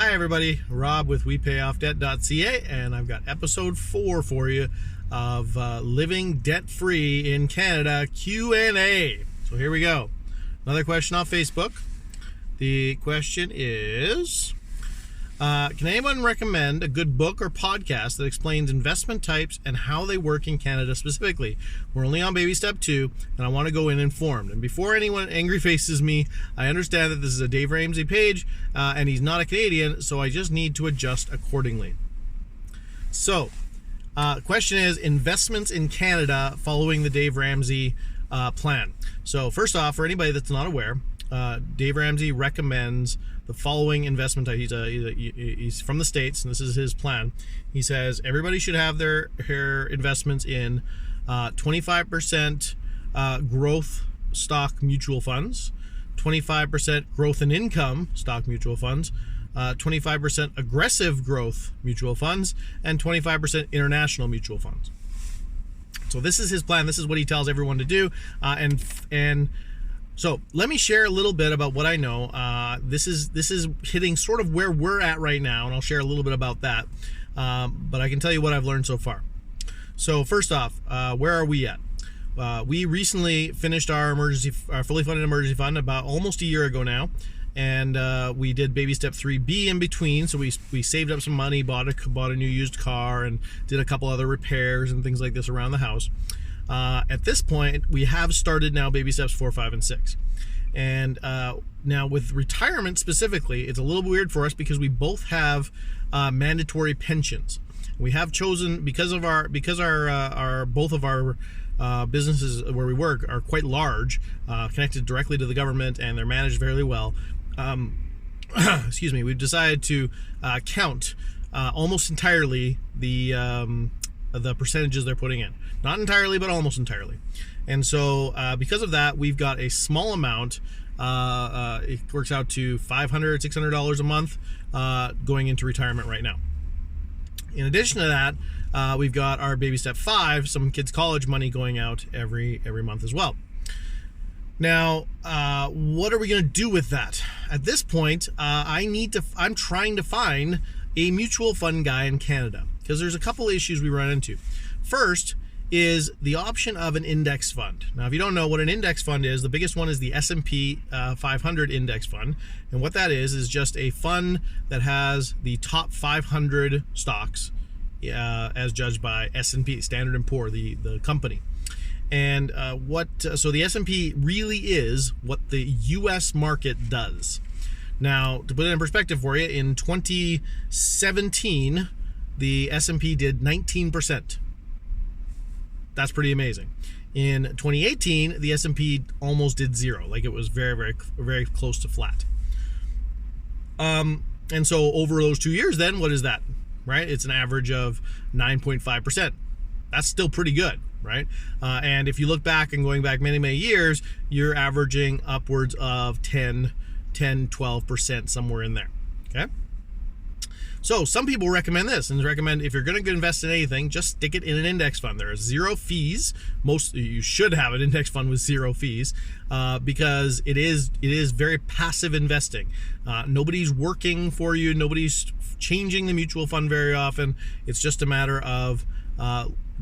Hi everybody, Rob with WePayOffDebt.ca, and I've got episode 4 for you of Living Debt-Free in Canada Q&A. So here we go. Another question off Facebook. The question is, can anyone recommend a good book or podcast that explains investment types and how they work in Canada specifically? We're only on baby step 2, and I want to go in informed. And before anyone angry faces me, I understand that this is a Dave Ramsey page, and he's not a Canadian, so I just need to adjust accordingly. So, question is investments in Canada following the Dave Ramsey plan. So first off, for anybody that's not aware, Dave Ramsey recommends the following investment type. He's from the States, and this is his plan. He says everybody should have their investments in 25% growth stock mutual funds, 25% growth and income stock mutual funds, 25% aggressive growth mutual funds, and 25% international mutual funds. So this is his plan. This is what he tells everyone to do, So let me share a little bit about what I know. This is hitting sort of where we're at right now, and I'll share a little bit about that. But I can tell you what I've learned so far. So first off, where are we at? We recently finished our fully funded emergency fund about almost a year ago now, and we did baby step 3B in between. So we saved up some money, bought a new used car, and did a couple other repairs and things like this around the house. At this point, we have started now baby steps 4, 5, and 6. And now with retirement specifically, it's a little weird for us because we both have mandatory pensions. We have chosen, because both of our businesses where we work are quite large, connected directly to the government, and they're managed fairly well. Excuse me. We've decided to count almost entirely the percentages they're putting in. Not entirely, but almost entirely. And so because of that, we've got a small amount. It works out to $500, $600 a month going into retirement right now. In addition to that, we've got our baby step 5, some kids' college money going out every month as well. Now, what are we going to do with that? At this point, I'm trying to find a mutual fund guy in Canada, because there's a couple issues we run into. First is the option of an index fund. Now, if you don't know what an index fund is, the biggest one is the S&P 500 index fund. And what that is just a fund that has the top 500 stocks as judged by S&P, Standard & Poor, the company. And so the S&P really is what the U.S. market does. Now, to put it in perspective for you, in 2017, the S&P did 19%. That's pretty amazing. In 2018, the S&P almost did 0. Like, it was very, very, very close to flat. And so over those 2 years, then what is that? Right? It's an average of 9.5%. That's still pretty good, right? And if you look back and going back many, many years, you're averaging upwards of 12%, somewhere in there. Okay. So some people recommend this, and recommend if you're going to invest in anything, just stick it in an index fund. There are 0 fees. You should have an index fund with 0 fees, because it is very passive investing. Nobody's working for you. Nobody's changing the mutual fund very often. It's just a matter of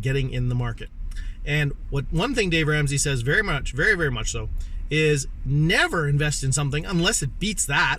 getting in the market. And one thing Dave Ramsey says very, very much so, is never invest in something unless it beats that.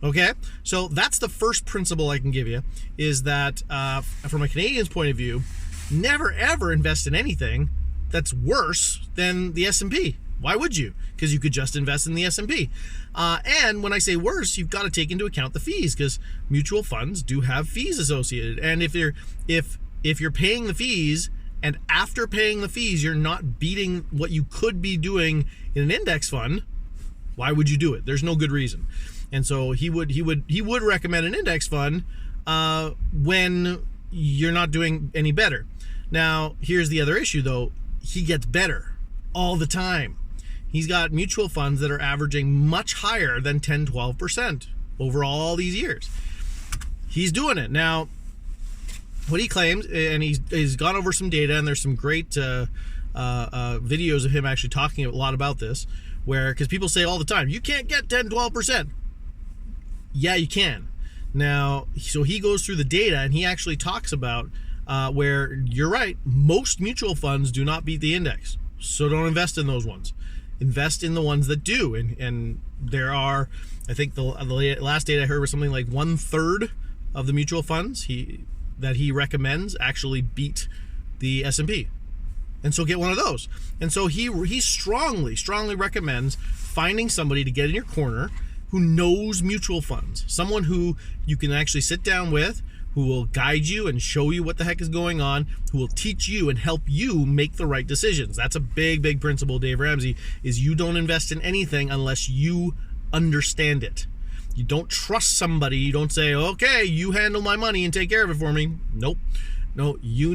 Okay, so that's the first principle I can give you, is that from a Canadian's point of view, never ever invest in anything that's worse than the S&P. Why would you? Because you could just invest in the S&P. And when I say worse, you've got to take into account the fees, because mutual funds do have fees associated. And if you're paying the fees, and after paying the fees, you're not beating what you could be doing in an index fund, why would you do it? There's no good reason. And so he would recommend an index fund when you're not doing any better. Now, here's the other issue, though. He gets better all the time. He's got mutual funds that are averaging much higher than 10, 12% over all these years. He's doing it. Now, what he claims, and he's gone over some data, and there's some great videos of him actually talking a lot about this, because people say all the time, you can't get 10, 12%. Yeah, you can. Now, so he goes through the data and he actually talks about where you're right, most mutual funds do not beat the index. So don't invest in those ones. Invest in the ones that do. And there are, I think the last data I heard was something like 1/3 of the mutual funds that he recommends actually beat the S&P. And so get one of those. And so he strongly recommends finding somebody to get in your corner who knows mutual funds, someone who you can actually sit down with, who will guide you and show you what the heck is going on, who will teach you and help you make the right decisions. That's a big principle, Dave Ramsey, is you don't invest in anything unless you understand it. You don't trust somebody. You don't say, okay, you handle my money and take care of it for me. Nope. No, you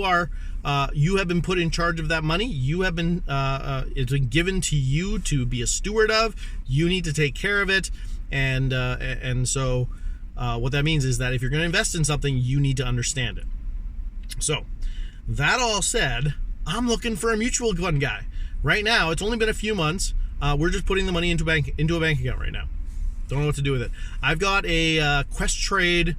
have been put in charge of that money. You have been, it's been given to you to be a steward of. You need to take care of it. And so what that means is that if you're going to invest in something, you need to understand it. So that all said, I'm looking for a mutual fund guy. Right now, it's only been a few months. We're just putting the money into a bank account right now. Don't know what to do with it. I've got a Questrade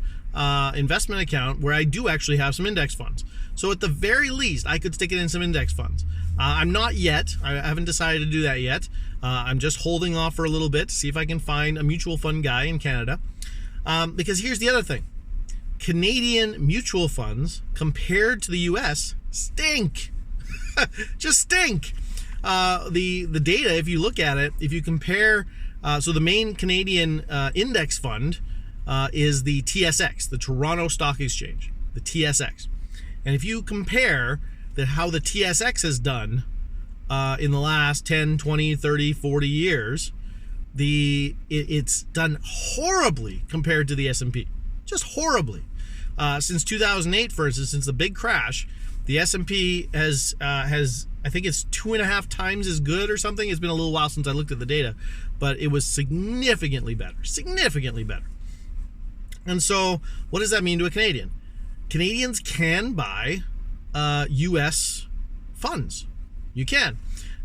investment account where I do actually have some index funds. So at the very least, I could stick it in some index funds. I'm not yet. I haven't decided to do that yet. I'm just holding off for a little bit to see if I can find a mutual fund guy in Canada. Because here's the other thing. Canadian mutual funds compared to the US stink. Just stink. The data, if you look at it, if you compare, so the main Canadian index fund is the TSX, the Toronto Stock Exchange, the TSX. And if you compare how the TSX has done in the last 10, 20, 30, 40 years, it's done horribly compared to the S&P. Just horribly. Since 2008, for instance, since the big crash, the S&P has I think it's 2.5 times as good or something. It's been a little while since I looked at the data, but it was significantly better. And so what does that mean to a Canadian? Canadians can buy U.S. funds. You can.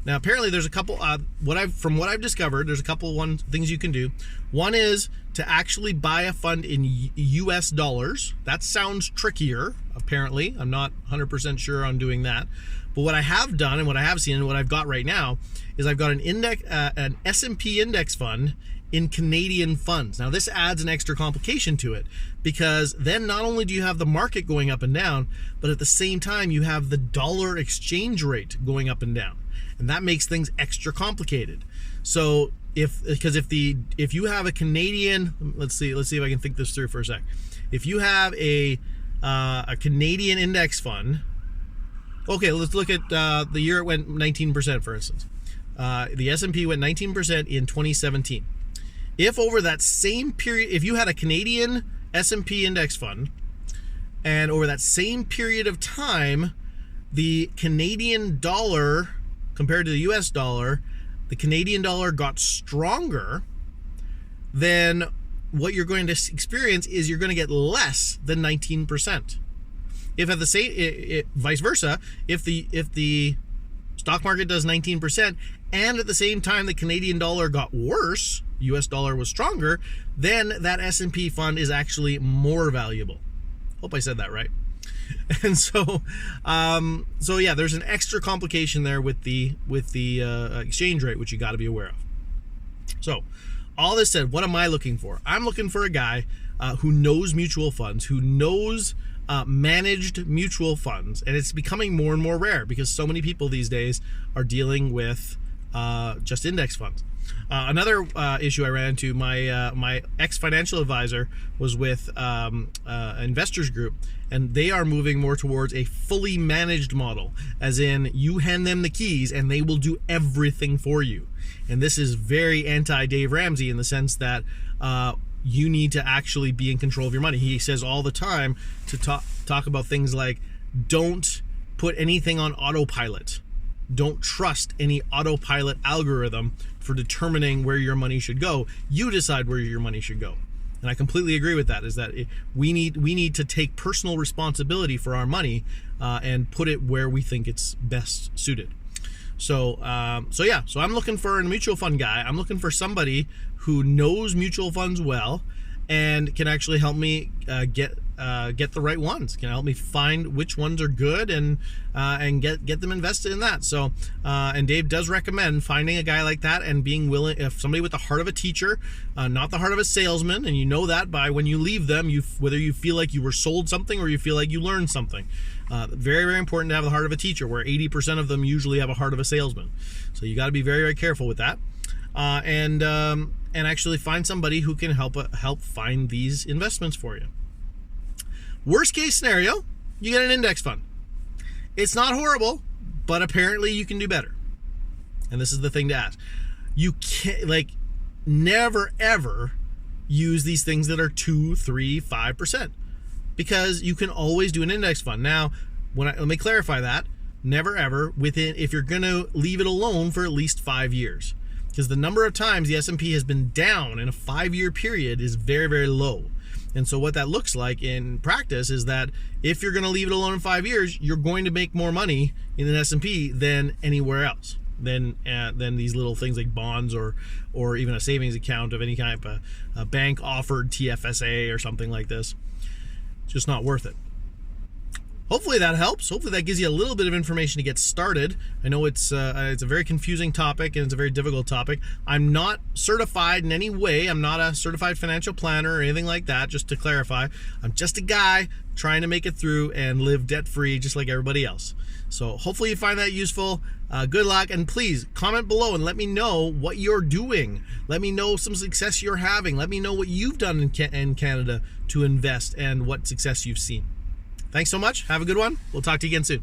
Now, apparently there's a couple, from what I've discovered, there's a couple things you can do. One is to actually buy a fund in U.S. dollars. That sounds trickier, apparently. I'm not 100% sure on doing that. But what I have done and what I have seen and what I've got right now is I've got an S&P index fund in Canadian funds. Now, this adds an extra complication to it because then not only do you have the market going up and down, but at the same time you have the dollar exchange rate going up and down. And that makes things extra complicated. So if you have a Canadian, let's see if I can think this through for a sec. If you have a Canadian index fund, okay, let's look at the year it went 19%, for instance. The S&P went 19% in 2017. If over that same period, if you had a Canadian S&P index fund, and over that same period of time, the Canadian dollar compared to the US dollar, the Canadian dollar got stronger, then what you're going to experience is you're going to get less than 19%. If at the same, vice versa, if the stock market does 19% and at the same time the Canadian dollar got worse, US dollar was stronger, then that S&P fund is actually more valuable. Hope I said that right. And so yeah, there's an extra complication there with the exchange rate, which you got to be aware of. So all this said, what am I looking for? I'm looking for a guy who knows mutual funds, who knows managed mutual funds, and it's becoming more and more rare because so many people these days are dealing with just index funds. Another issue I ran into, my ex-financial advisor was with Investors Group, and they are moving more towards a fully managed model, as in you hand them the keys and they will do everything for you. And this is very anti-Dave Ramsey in the sense that you need to actually be in control of your money. He says all the time to talk about things like, don't put anything on autopilot. Don't trust any autopilot algorithm for determining where your money should go. You decide where your money should go. And I completely agree with that, is that we need to take personal responsibility for our money and put it where we think it's best suited. So I'm looking for a mutual fund guy. I'm looking for somebody who knows mutual funds well and can actually help me get the right ones. Can help me find which ones are good and get them invested in that. So and Dave does recommend finding a guy like that and being willing, if somebody with the heart of a teacher, not the heart of a salesman, and you know that by when you leave them, whether you feel like you were sold something or you feel like you learned something. Very, very important to have the heart of a teacher, where 80% of them usually have a heart of a salesman. So you got to be very, very careful with that. And actually find somebody who can help find these investments for you. Worst case scenario, you get an index fund. It's not horrible, but apparently you can do better. And this is the thing to ask. You can't, never ever use these things that are 2, 3, 5%, because you can always do an index fund. Now, let me clarify that. Never ever if you're going to leave it alone for at least 5 years. Because the number of times the S&P has been down in a 5-year period is very, very low. And so what that looks like in practice is that if you're going to leave it alone in 5 years, you're going to make more money in an S&P than anywhere else, than these little things like bonds or even a savings account of any kind of a bank offered TFSA or something like this. It's just not worth it. Hopefully that helps. Hopefully that gives you a little bit of information to get started. I know it's a very confusing topic and it's a very difficult topic. I'm not certified in any way. I'm not a certified financial planner or anything like that, just to clarify. I'm just a guy trying to make it through and live debt-free just like everybody else. So hopefully you find that useful. Good luck, and please comment below and let me know what you're doing. Let me know some success you're having. Let me know what you've done in Canada to invest and what success you've seen. Thanks so much. Have a good one. We'll talk to you again soon.